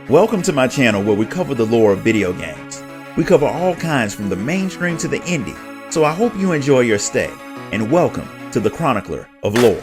Welcome to my channel where we cover the lore of video games. We cover all kinds from the mainstream to the indie, so I hope you enjoy your stay, and welcome to the Chronicler of Lore.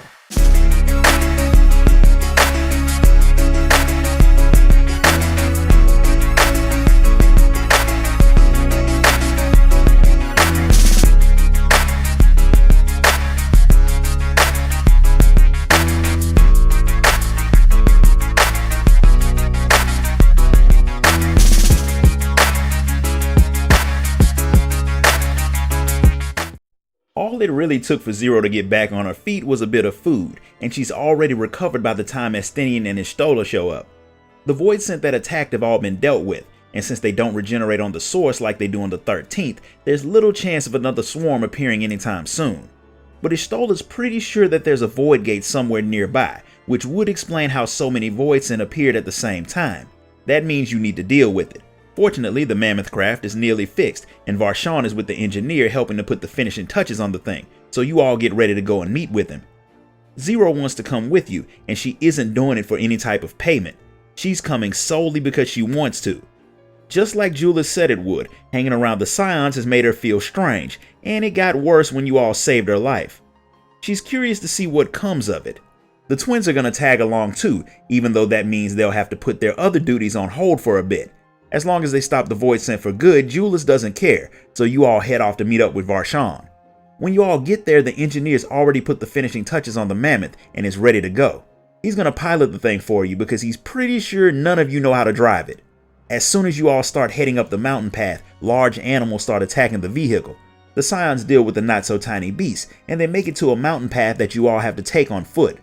All it really took for Zero to get back on her feet was a bit of food, and she's already recovered by the time Estinian and Y'shtola show up. The void scent that attacked have all been dealt with, and since they don't regenerate on the source like they do on the 13th, there's little chance of another swarm appearing anytime soon. But Y'shtola's pretty sure that there's a void gate somewhere nearby, which would explain how so many void scent appeared at the same time. That means you need to deal with it. Fortunately, the mammoth craft is nearly fixed, and Varshan is with the engineer helping to put the finishing touches on the thing, so you all get ready to go and meet with him. Zero wants to come with you, and she isn't doing it for any type of payment. She's coming solely because she wants to. Just like Julius said it would, hanging around the Scions has made her feel strange, and it got worse when you all saved her life. She's curious to see what comes of it. The twins are going to tag along too, even though that means they'll have to put their other duties on hold for a bit. As long as they stop the void scent for good, Julius doesn't care, so you all head off to meet up with Varshan. When you all get there, the engineer's already put the finishing touches on the mammoth and is ready to go. He's gonna pilot the thing for you because he's pretty sure none of you know how to drive it. As soon as you all start heading up the mountain path, large animals start attacking the vehicle. The Scions deal with the not so tiny beasts, and they make it to a mountain path that you all have to take on foot.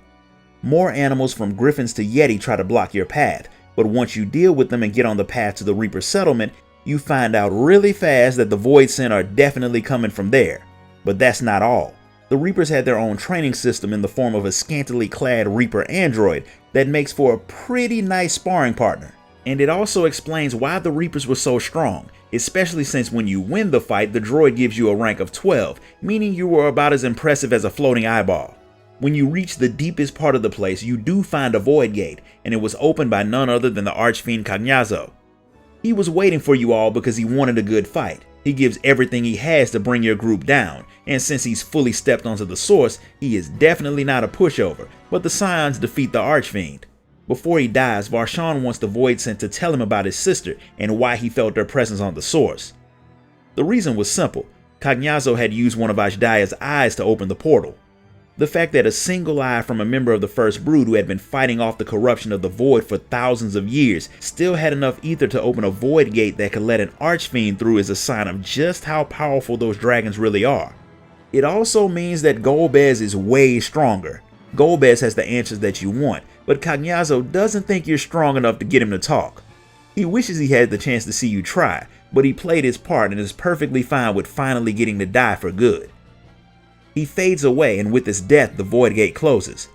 More animals from griffins to yeti try to block your path. But once you deal with them and get on the path to the Reaper settlement, you find out really fast that the void scent are definitely coming from there. But that's not all. The Reapers had their own training system in the form of a scantily clad Reaper android that makes for a pretty nice sparring partner. And it also explains why the Reapers were so strong, especially since when you win the fight, the droid gives you a rank of 12, meaning you were about as impressive as a floating eyeball. When you reach the deepest part of the place, you do find a void gate, and it was opened by none other than the archfiend Cagnazzo. He was waiting for you all because he wanted a good fight. He gives everything he has to bring your group down, and since he's fully stepped onto the source, he is definitely not a pushover, but the Scions defeat the archfiend. Before he dies, Varshan wants the void scent to tell him about his sister and why he felt their presence on the source. The reason was simple. Cagnazzo had used one of Ashdai's eyes to open the portal. The fact that a single eye from a member of the First Brood who had been fighting off the corruption of the Void for thousands of years still had enough ether to open a void gate that could let an archfiend through is a sign of just how powerful those dragons really are. It also means that Golbez is way stronger. Golbez has the answers that you want, but Cagnazzo doesn't think you're strong enough to get him to talk. He wishes he had the chance to see you try, but he played his part and is perfectly fine with finally getting to die for good. He fades away, and with his death, the void gate closes.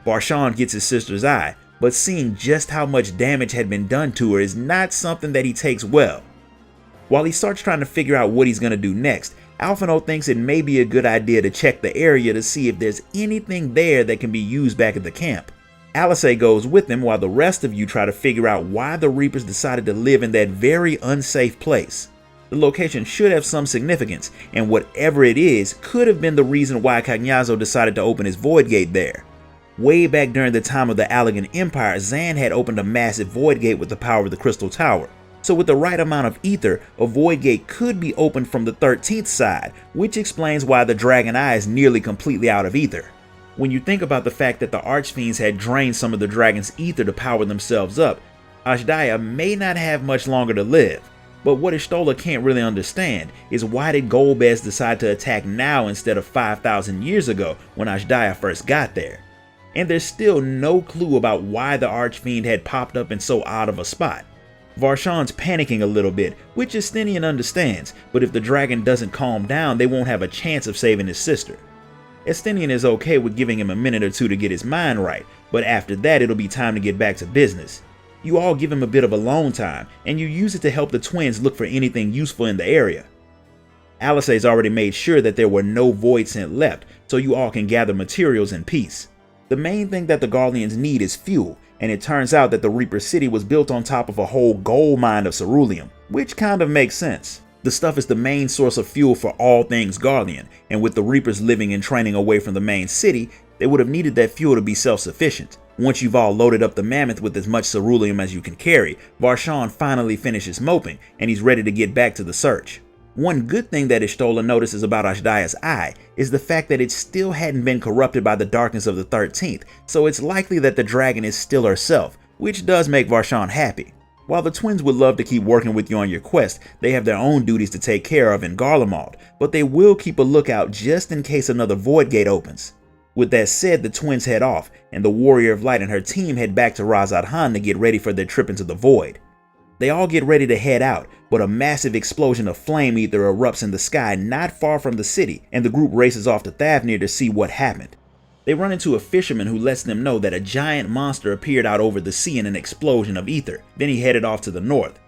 Varshan gets his sister's eye, but seeing just how much damage had been done to her is not something that he takes well. While he starts trying to figure out what he's going to do next, Alphino thinks it may be a good idea to check the area to see if there's anything there that can be used back at the camp. Alice goes with him while the rest of you try to figure out why the Reapers decided to live in that very unsafe place. The location should have some significance, and whatever it is could have been the reason why Cagnazzo decided to open his void gate there. Way back during the time of the Allegan Empire, Zan had opened a massive void gate with the power of the Crystal Tower. So with the right amount of ether, a void gate could be opened from the 13th side, which explains why the Dragon Eye is nearly completely out of ether. When you think about the fact that the Archfiends had drained some of the dragon's ether to power themselves up, Ashdai may not have much longer to live. But what Y'shtola can't really understand is why did Golbez decide to attack now instead of 5,000 years ago when Ashdai first got there? And there's still no clue about why the Archfiend had popped up in so odd of a spot. Varshan's panicking a little bit, which Estinian understands, but if the dragon doesn't calm down, they won't have a chance of saving his sister. Estinian is okay with giving him a minute or two to get his mind right, but after that it'll be time to get back to business. You all give him a bit of alone time, and you use it to help the twins look for anything useful in the area. Alice's already made sure that there were no void scent left, so you all can gather materials in peace. The main thing that the Garleans need is fuel, and it turns out that the Reaper City was built on top of a whole gold mine of ceruleum, which kind of makes sense. The stuff is the main source of fuel for all things Garlean, and with the Reapers living and training away from the main city, they would have needed that fuel to be self-sufficient. Once you've all loaded up the mammoth with as much ceruleum as you can carry, Varshan finally finishes moping, and he's ready to get back to the search. One good thing that Y'shtola notices about Ashdaya's eye is the fact that it still hadn't been corrupted by the darkness of the 13th, so it's likely that the dragon is still herself, which does make Varshan happy. While the twins would love to keep working with you on your quest, they have their own duties to take care of in Garlemald, but they will keep a lookout just in case another void gate opens. With that said, the twins head off, and the Warrior of Light and her team head back to Razad Han to get ready for their trip into the void. They all get ready to head out, but a massive explosion of flame ether erupts in the sky not far from the city, and the group races off to Thavnir to see what happened. They run into a fisherman who lets them know that a giant monster appeared out over the sea in an explosion of ether. Then he headed off to the north.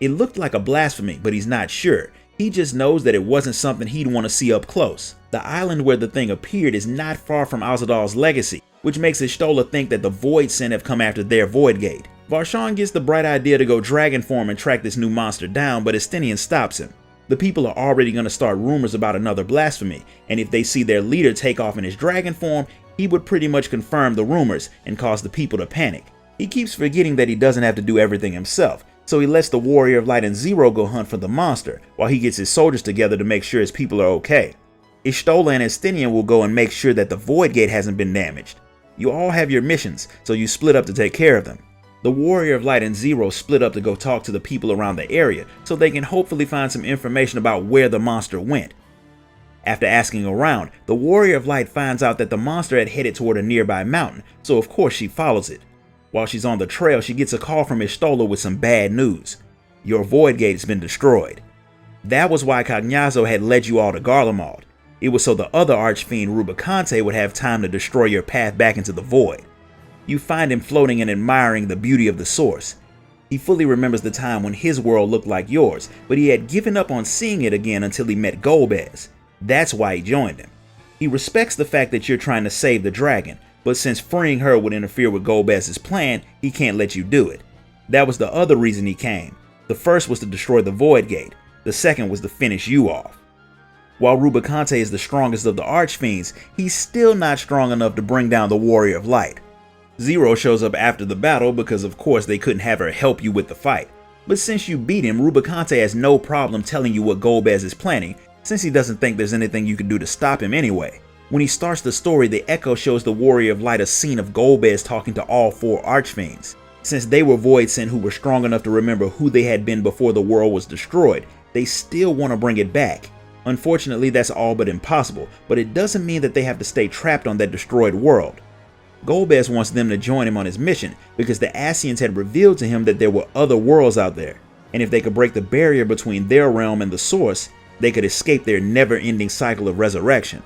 It looked like a blasphemy, but he's not sure. He just knows that it wasn't something he'd want to see up close. The island where the thing appeared is not far from Azadal's legacy, which makes Y'shtola think that the Void Sin have come after their Void Gate. Varshan gets the bright idea to go dragon form and track this new monster down, but Estinian stops him. The people are already going to start rumors about another blasphemy, and if they see their leader take off in his dragon form, he would pretty much confirm the rumors and cause the people to panic. He keeps forgetting that he doesn't have to do everything himself, so he lets the Warrior of Light and Zero go hunt for the monster, while he gets his soldiers together to make sure his people are okay. Y'shtola and Estinian will go and make sure that the Void Gate hasn't been damaged. You all have your missions, so you split up to take care of them. The Warrior of Light and Zero split up to go talk to the people around the area so they can hopefully find some information about where the monster went. After asking around, the Warrior of Light finds out that the monster had headed toward a nearby mountain, so of course she follows it. While she's on the trail, she gets a call from Y'shtola with some bad news. Your Void Gate has been destroyed. That was why Cognazzo had led you all to Garlemald. It was so the other archfiend Rubicante would have time to destroy your path back into the void. You find him floating and admiring the beauty of the source. He fully remembers the time when his world looked like yours, but he had given up on seeing it again until he met Golbez. That's why he joined him. He respects the fact that you're trying to save the dragon, but since freeing her would interfere with Golbez's plan, he can't let you do it. That was the other reason he came. The first was to destroy the Void Gate. The second was to finish you off. While Rubicante is the strongest of the archfiends, he's still not strong enough to bring down the Warrior of Light. Zero shows up after the battle because of course they couldn't have her help you with the fight. But since you beat him, Rubicante has no problem telling you what Golbez is planning, since he doesn't think there's anything you can do to stop him anyway. When he starts the story, the Echo shows the Warrior of Light a scene of Golbez talking to all four archfiends. Since they were Void Sin who were strong enough to remember who they had been before the world was destroyed, they still want to bring it back. Unfortunately, that's all but impossible, but it doesn't mean that they have to stay trapped on that destroyed world. Golbez wants them to join him on his mission because the Ascians had revealed to him that there were other worlds out there, and if they could break the barrier between their realm and the source, they could escape their never-ending cycle of resurrection.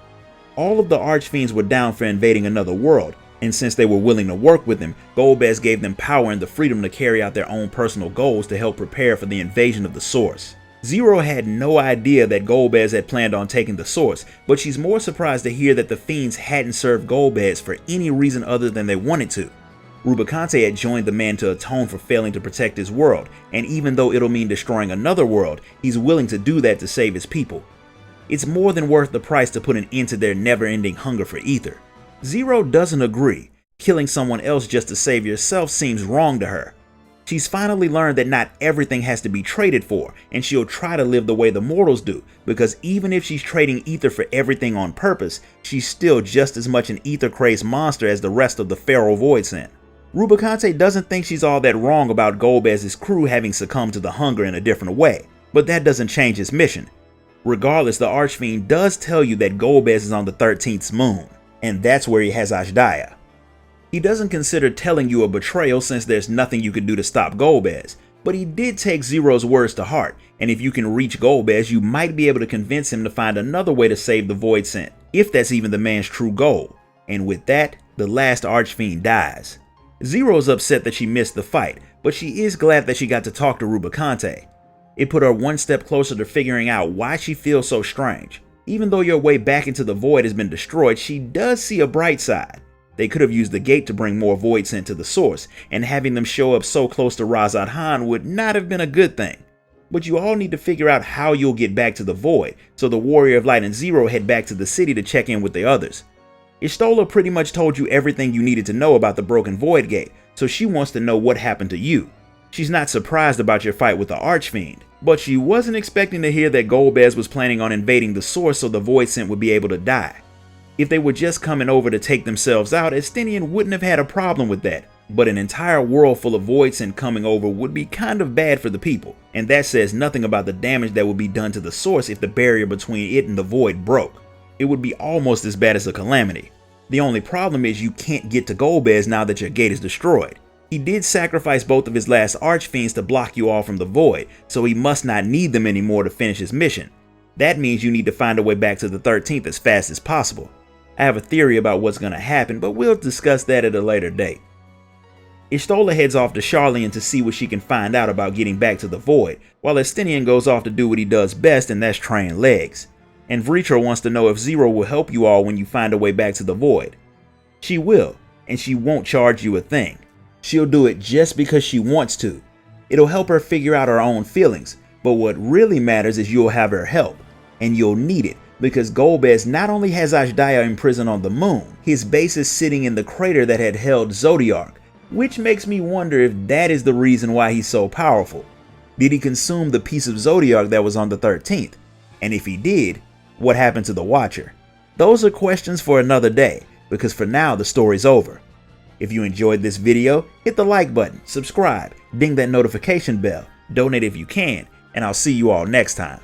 All of the archfiends were down for invading another world, and since they were willing to work with him, Golbez gave them power and the freedom to carry out their own personal goals to help prepare for the invasion of the source. Zero had no idea that Golbez had planned on taking the source, but she's more surprised to hear that the fiends hadn't served Golbez for any reason other than they wanted to. Rubicante had joined the man to atone for failing to protect his world, and even though it'll mean destroying another world, he's willing to do that to save his people. It's more than worth the price to put an end to their never-ending hunger for ether. Zero doesn't agree. Killing someone else just to save yourself seems wrong to her. She's finally learned that not everything has to be traded for, and she'll try to live the way the mortals do, because even if she's trading ether for everything on purpose, she's still just as much an ether-crazed monster as the rest of the Feral Void Sin. Rubicante doesn't think she's all that wrong about Golbez's crew having succumbed to the hunger in a different way, but that doesn't change his mission. Regardless, the Archfiend does tell you that Golbez is on the 13th moon, and that's where he has Ashdaya. He doesn't consider telling you a betrayal since there's nothing you can do to stop Golbez, but he did take Zero's words to heart, and if you can reach Golbez, you might be able to convince him to find another way to save the Void Sin, if that's even the man's true goal. And with that, the last Archfiend dies. Zero's upset that she missed the fight, but she is glad that she got to talk to Rubicante. It put her one step closer to figuring out why she feels so strange. Even though your way back into the void has been destroyed, she does see a bright side. They could have used the gate to bring more void sent to the source, and having them show up so close to Razad Han would not have been a good thing. But you all need to figure out how you'll get back to the void, so the Warrior of Light and Zero head back to the city to check in with the others. Y'shtola pretty much told you everything you needed to know about the broken void gate, so she wants to know what happened to you. She's not surprised about your fight with the archfiend, but she wasn't expecting to hear that Golbez was planning on invading the source so the void scent would be able to die. If they were just coming over to take themselves out, Estinian wouldn't have had a problem with that, but an entire world full of void scent coming over would be kind of bad for the people, and that says nothing about the damage that would be done to the source if the barrier between it and the void broke. It would be almost as bad as a calamity. The only problem is you can't get to Golbez now that your gate is destroyed. He did sacrifice both of his last archfiends to block you all from the void, so he must not need them anymore to finish his mission. That means you need to find a way back to the 13th as fast as possible. I have a theory about what's going to happen, but we'll discuss that at a later date. Y'shtola heads off to Sharlayan to see what she can find out about getting back to the void, while Estinian goes off to do what he does best, and that's train legs. And Vritra wants to know if Zero will help you all when you find a way back to the void. She will, and she won't charge you a thing. She'll do it just because she wants to. It'll help her figure out her own feelings, but what really matters is you'll have her help, and you'll need it, because Golbez not only has Ashdaya imprisoned on the moon, his base is sitting in the crater that had held Zodiark, which makes me wonder if that is the reason why he's so powerful. Did he consume the piece of Zodiark that was on the 13th? And if he did, what happened to the Watcher? Those are questions for another day, because for now the story's over. If you enjoyed this video, hit the like button, subscribe, ding that notification bell, donate if you can, and I'll see you all next time.